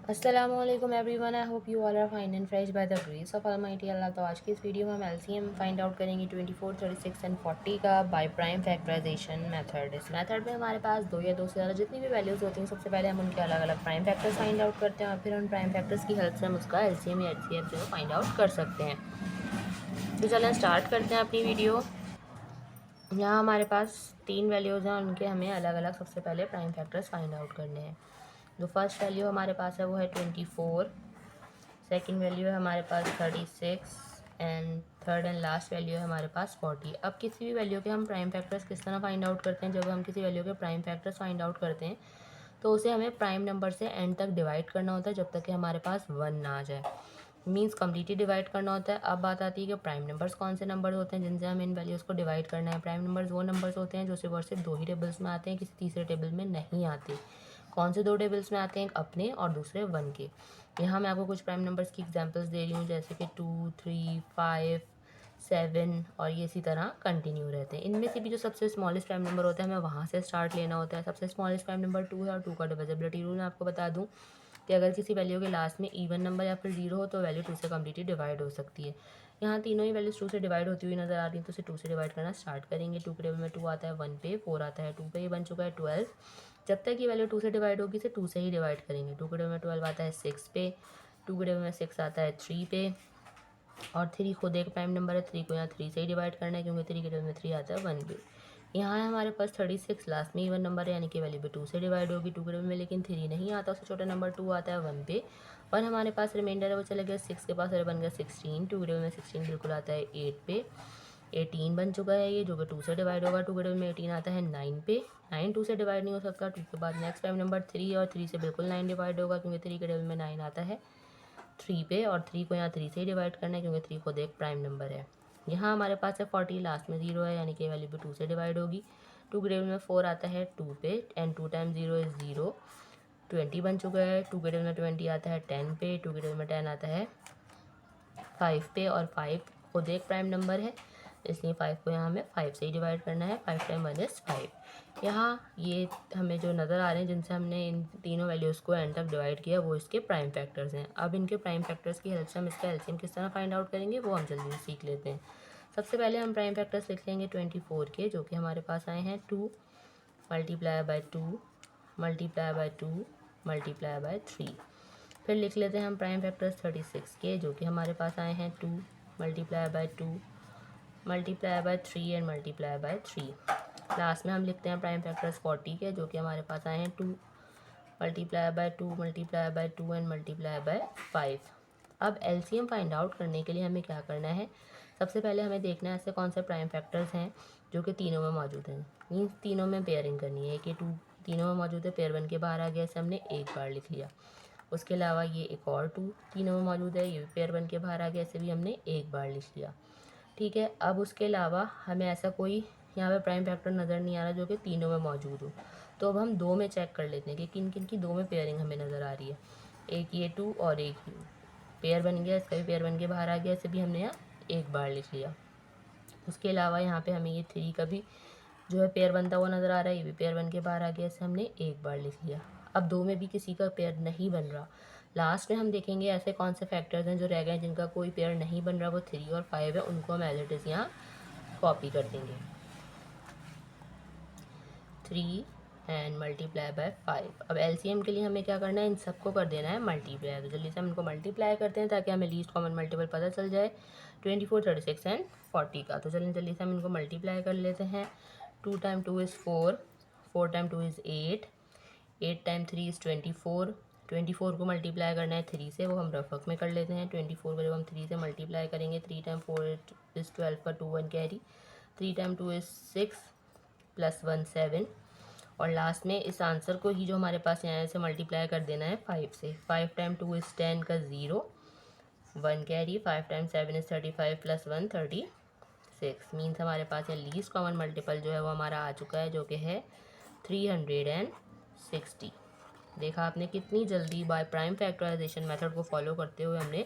अस्सलाम वालेकुम everyone, I hope you all are fine and fresh by the grace of almighty Allah. तो आज की इस वीडियो में हम एलसीएम फाइंड आउट करेंगे 24, 36 एंड 40 का बाय प्राइम फैक्टराइजेशन मेथड। इस मेथड में हमारे पास दो या दो से ज़्यादा जितनी भी वैल्यूज़ होती हैं, सबसे पहले हम उनके अलग अलग प्राइम फैक्टर्स फाइंड आउट करते हैं और फिर उन प्राइम फैक्टर्स की हेल्प से हम उसका एलसीएम या एचसीएफ जो है फाइंड आउट कर सकते हैं। तो चलें स्टार्ट करते हैं अपनी वीडियो। यहाँ हमारे पास तीन वैल्यूज़ हैं, उनके हमें अलग अलग सबसे पहले प्राइम फैक्टर्स फाइंड आउट करने हैं। जो फर्स्ट वैल्यू हमारे पास है वो है 24, सेकंड वैल्यू है हमारे पास 36 and third and last value है हमारे पास 40। अब किसी भी वैल्यू के हम प्राइम फैक्टर्स किस तरह फाइंड आउट करते हैं? जब हम किसी वैल्यू के प्राइम फैक्टर्स फाइंड आउट करते हैं तो उसे हमें प्राइम नंबर से एंड तक डिवाइड करना होता है जब तक कि हमारे पास 1 ना आ जाए। मीन्स कम्प्लीटली डिवाइड करना होता है। अब बात आती है कि प्राइम नंबर्स कौन से नंबर होते हैं जिनसे हमें इन वैल्यूज़ को डिवाइड करना है। प्राइम नंबर्स वो नंबर्स होते हैं जो सिर्फ और सिर्फ दो ही टेबल्स में आते हैं, किसी तीसरे टेबल में नहीं आते। कौन से दो टेबल्स में आते हैं? एक अपने और दूसरे 1 के। यहाँ मैं आपको कुछ प्राइम नंबर्स की एग्जांपल्स दे रही हूँ, जैसे कि 2, 3, 5, 7 और ये इसी तरह कंटिन्यू रहते हैं। इनमें से भी जो सबसे स्मॉलेस्ट प्राइम नंबर होता है हमें वहाँ से स्टार्ट लेना होता है। सबसे स्मॉलेस्ट प्राइम नंबर 2 है और 2 का डिविजिबिलिटी रूल मैं आपको बता दूँ कि अगर किसी वैल्यू के लास्ट में इवन नंबर या फिर 0 हो तो वैल्यू 2 से कम्प्लीटली डिवाइड हो सकती है। यहाँ तीनों ही वैल्यूज 2 से डिवाइड होती हुई नजर आ रही हैं, तो उसे 2 से डिवाइड करना स्टार्ट करेंगे। 2 के टेबल में 2 आता है 1 पे, 4 आता है 2 पे, ये बन चुका है 12। जब तक ये वैल्यू 2 से डिवाइड होगी इसे 2 से ही डिवाइड करेंगे। 2 के टेबल में 12 आता है 6 पे, 2 के टेबल में 6 आता है 3 पे और 3 खुद एक प्राइम नंबर है। 3 को यहाँ 3 से ही डिवाइड करना है क्योंकि 3 के टेबल में 3 आता है 1 पे। यहाँ है हमारे पास 36, लास्ट में इवन नंबर है यानी कि वैल्यू भी 2 से डिवाइड होगी। 2 के टेबल में लेकिन 3 नहीं आता, उससे छोटा नंबर 2 आता है 1 पे और हमारे पास रिमाइंडर है वो चला गया 6 के पास और बन गया 16। 2 के टेबल में 16 बिल्कुल आता है 8 पे, 18 बन चुका है ये जो कि 2 से डिवाइड होगा। 2 के टेबल में 18 आता है 9 पे, 9 2 से डिवाइड नहीं हो सकता। 2 के बाद नेक्स्ट प्राइम नंबर 3 और 3 से बिल्कुल 9 डिवाइड होगा क्योंकि 3 के टेबल में 9 आता है 3 पे और 3 को यहाँ 3 से ही डिवाइड करना है क्योंकि 3 खुद एक प्राइम नंबर है। यहाँ हमारे पास है 40, लास्ट में 0 है यानी कि वैल्यू भी 2 से डिवाइड होगी। 2 के टेबल में 4 आता है 2 पे एंड 2 टाइम 0 इज़ 0, 20 बन चुका है। 2 के टेबल में 20 आता है 10 पे, 2 के टेबल में 10 आता है 5 पे और 5 खुद एक प्राइम नंबर है इसलिए 5 को यहाँ हमें 5 से ही डिवाइड करना है। 5 टाइम 1 इज़ 5। यहाँ ये हमें जो नज़र आ रहे हैं जिनसे हमने इन तीनों वैल्यूज़ को एंड तक डिवाइड किया वो इसके प्राइम फैक्टर्स हैं। अब इनके प्राइम फैक्टर्स की हेल्प से हम इसका एलसीएम किस तरह फाइंड आउट करेंगे वो हम जल्दी से सीख लेते हैं। सबसे पहले हम प्राइम फैक्टर्स लिख लेंगे 24 के, जो कि हमारे पास आए हैं 2 multiply by 2 multiply by 2 multiply by 3। फिर लिख लेते हैं हम प्राइम फैक्टर्स 36 के, जो कि हमारे पास आए हैं 2 multiply by 2 multiply by 3 and multiply by 3। Last में हम लिखते हैं प्राइम फैक्टर्स 40 के, जो कि हमारे पास आए हैं 2 multiply by 2 multiply by 2 and multiply by 5। अब एलसीएम फाइंड आउट करने के लिए हमें क्या करना है? सबसे पहले हमें देखना है ऐसे कौन से प्राइम फैक्टर्स हैं जो कि तीनों में मौजूद हैं। मीन्स तीनों में पेयरिंग करनी है कि 2 तीनों में मौजूद है, पेयर 1 के बाहर आ गया, इसे हमने एक बार लिख लिया। उसके अलावा ये एक और 2 तीनों में मौजूद है, ये भी पेयर 1 के बाहर आ गया, इसे भी हमने एक बार लिख लिया। ठीक है, अब उसके अलावा हमें ऐसा कोई यहाँ पे प्राइम फैक्टर नज़र नहीं आ रहा जो कि तीनों में मौजूद हो। तो अब हम दो में चेक कर लेते हैं कि किन किन की दो में पेयरिंग हमें नज़र आ रही है। एक ये 2 और एक ये पेयर बन गया, इसका भी पेयर 1 के बाहर आ गया, इसे भी हमने यहाँ एक बार लिख लिया। उसके अलावा यहाँ पे हमें ये 3 का भी जो है पेयर बनता हुआ नज़र आ रहा है, ये भी पेयर 1 के बाहर आ गया, इसे हमने एक बार लिख लिया। अब दो में भी किसी का पेयर नहीं बन रहा। लास्ट में हम देखेंगे ऐसे कौन से फैक्टर्स हैं जो रह गए जिनका कोई पेयर नहीं बन रहा, वो 3 और 5 है, उनको हम एज इट इज़ यहाँ कॉपी कर देंगे। 3 एंड मल्टीप्लाई बाय 5। अब एलसीएम के लिए हमें क्या करना है? इन सबको कर देना है मल्टीप्लाई। तो जल्दी से हम इनको मल्टीप्लाई करते हैं ताकि हमें लीस्ट कॉमन मल्टीपल पता चल जाए 24, 36 एंड 40 का। तो चलिए जल्दी से हम इनको मल्टीप्लाई कर लेते हैं। 2 time 2 is 4, 4 time 2 is 8, 8 time 3 is 24। 24 को मल्टीप्लाई करना है 3 से, वो हम रफक में कर लेते हैं। 24 को जब हम 3 से मल्टीप्लाई करेंगे, 3 टाइम 4 इज़ 12 का 2 1 कैरी, 3 टाइम 2 इज़ 6 प्लस 1 7 और लास्ट में इस आंसर को ही जो हमारे पास यहाँ से मल्टीप्लाई कर देना है 5 से। 5 टाइम 2 इज़ 10 का 0 1 carry, 5 time 7 is 35 plus 1 36। Means हमारे पास यहाँ लीस्ट कॉमन मल्टीपल जो है वो हमारा आ चुका है, जो कि है 360। देखा आपने कितनी जल्दी बाय प्राइम फैक्टराइजेशन मेथड को फॉलो करते हुए हमने